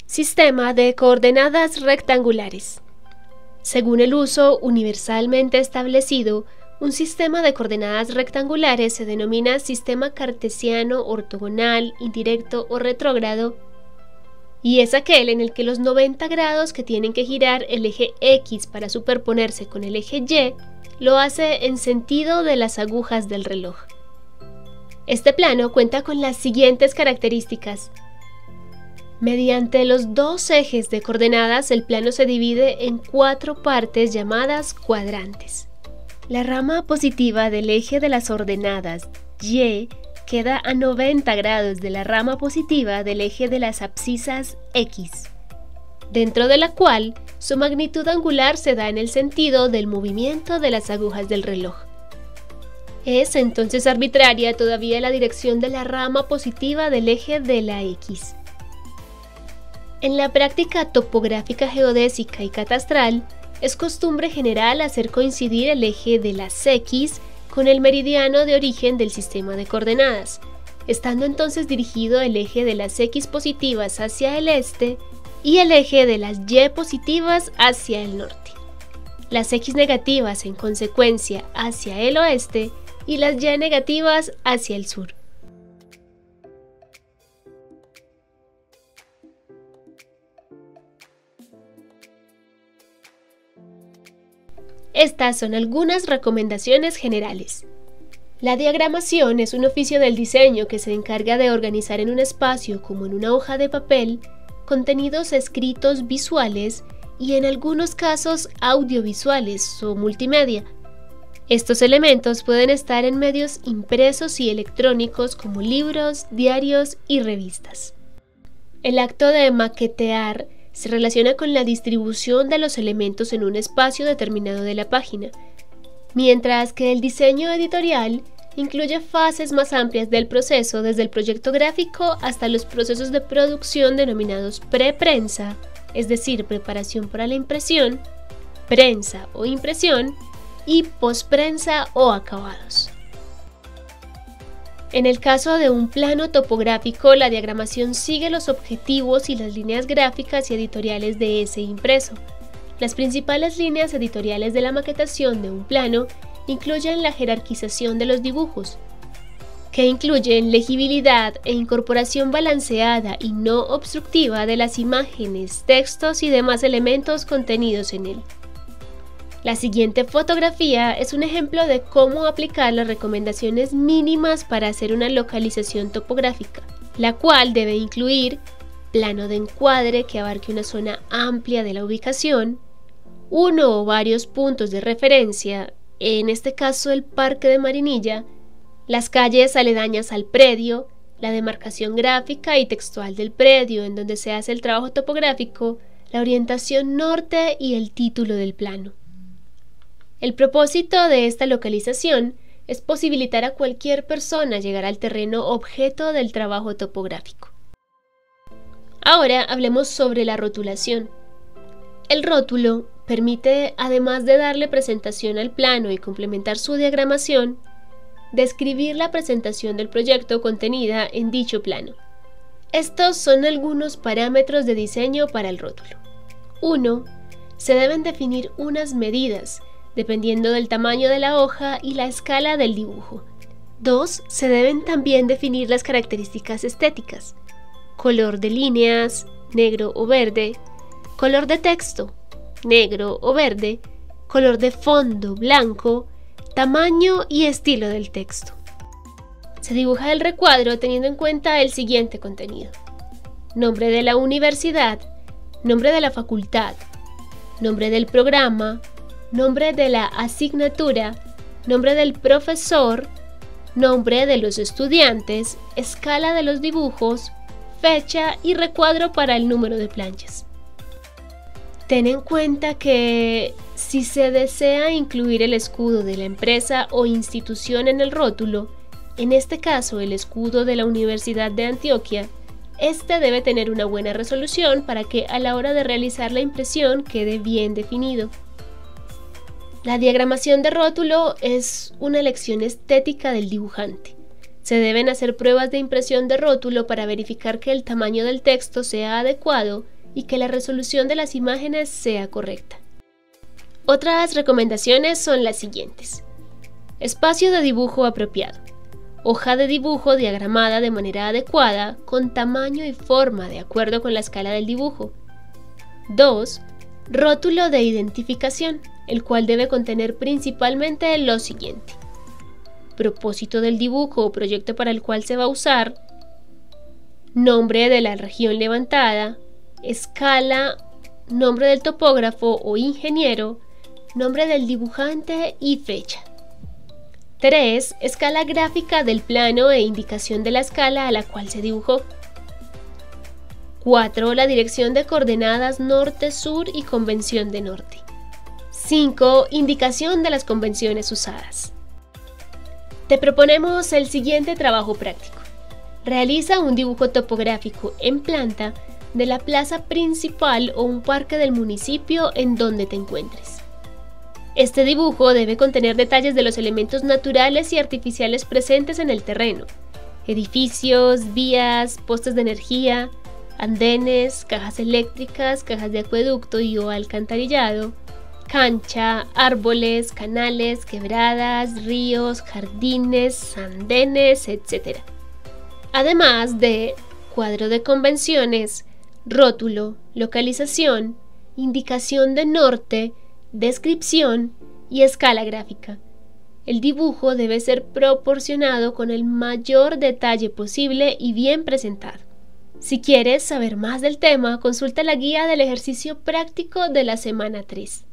Sistema de coordenadas rectangulares. Según el uso universalmente establecido, un sistema de coordenadas rectangulares se denomina sistema cartesiano ortogonal, indirecto o retrógrado, y es aquel en el que los 90 grados que tienen que girar el eje X para superponerse con el eje Y lo hace en sentido de las agujas del reloj. Este plano cuenta con las siguientes características. Mediante los dos ejes de coordenadas, el plano se divide en 4 partes llamadas cuadrantes. La rama positiva del eje de las ordenadas Y queda a 90 grados de la rama positiva del eje de las abscisas X, dentro de la cual su magnitud angular se da en el sentido del movimiento de las agujas del reloj. Es entonces arbitraria todavía la dirección de la rama positiva del eje de la X. En la práctica topográfica geodésica y catastral, es costumbre general hacer coincidir el eje de las X con el meridiano de origen del sistema de coordenadas, estando entonces dirigido el eje de las X positivas hacia el este y el eje de las Y positivas hacia el norte, las X negativas en consecuencia hacia el oeste y las Y negativas hacia el sur. Estas son algunas recomendaciones generales. La diagramación es un oficio del diseño que se encarga de organizar en un espacio, como en una hoja de papel, contenidos escritos visuales y en algunos casos audiovisuales o multimedia. Estos elementos pueden estar en medios impresos y electrónicos como libros, diarios y revistas. El acto de maquetear se relaciona con la distribución de los elementos en un espacio determinado de la página, mientras que el diseño editorial incluye fases más amplias del proceso, desde el proyecto gráfico hasta los procesos de producción denominados preprensa, es decir, preparación para la impresión, prensa o impresión, y posprensa o acabados. En el caso de un plano topográfico, la diagramación sigue los objetivos y las líneas gráficas y editoriales de ese impreso. Las principales líneas editoriales de la maquetación de un plano incluyen la jerarquización de los dibujos, que incluyen legibilidad e incorporación balanceada y no obstructiva de las imágenes, textos y demás elementos contenidos en él. La siguiente fotografía es un ejemplo de cómo aplicar las recomendaciones mínimas para hacer una localización topográfica, la cual debe incluir plano de encuadre que abarque una zona amplia de la ubicación, uno o varios puntos de referencia, en este caso el Parque de Marinilla, las calles aledañas al predio, la demarcación gráfica y textual del predio en donde se hace el trabajo topográfico, la orientación norte y el título del plano. El propósito de esta localización es posibilitar a cualquier persona llegar al terreno objeto del trabajo topográfico. Ahora hablemos sobre la rotulación. El rótulo permite, además de darle presentación al plano y complementar su diagramación, describir la presentación del proyecto contenida en dicho plano. Estos son algunos parámetros de diseño para el rótulo. 1. Se deben definir unas medidas, dependiendo del tamaño de la hoja y la escala del dibujo. 2. Se deben también definir las características estéticas: color de líneas, negro o verde, color de texto, negro o verde, color de fondo, blanco, tamaño y estilo del texto. Se dibuja el recuadro teniendo en cuenta el siguiente contenido: nombre de la universidad, nombre de la facultad, nombre del programa, nombre de la asignatura, nombre del profesor, nombre de los estudiantes, escala de los dibujos, fecha y recuadro para el número de planchas. Ten en cuenta que si se desea incluir el escudo de la empresa o institución en el rótulo, en este caso el escudo de la Universidad de Antioquia, este debe tener una buena resolución para que a la hora de realizar la impresión quede bien definido. La diagramación de rótulo es una lección estética del dibujante. Se deben hacer pruebas de impresión de rótulo para verificar que el tamaño del texto sea adecuado y que la resolución de las imágenes sea correcta. Otras recomendaciones son las siguientes. Espacio de dibujo apropiado. Hoja de dibujo diagramada de manera adecuada, con tamaño y forma de acuerdo con la escala del dibujo. 2. Rótulo de identificación, el cual debe contener principalmente lo siguiente: propósito del dibujo o proyecto para el cual se va a usar, nombre de la región levantada, escala, nombre del topógrafo o ingeniero, nombre del dibujante y fecha. 3. Escala gráfica del plano e indicación de la escala a la cual se dibujó. 4. La dirección de coordenadas norte-sur y convención de norte. 5. Indicación de las convenciones usadas. Te proponemos el siguiente trabajo práctico. Realiza un dibujo topográfico en planta de la plaza principal o un parque del municipio en donde te encuentres. Este dibujo debe contener detalles de los elementos naturales y artificiales presentes en el terreno: edificios, vías, postes de energía, andenes, cajas eléctricas, cajas de acueducto y o alcantarillado, cancha, árboles, canales, quebradas, ríos, jardines, andenes, etc. Además de cuadro de convenciones, rótulo, localización, indicación de norte, descripción y escala gráfica. El dibujo debe ser proporcionado con el mayor detalle posible y bien presentado. Si quieres saber más del tema, consulta la guía del ejercicio práctico de la semana 3.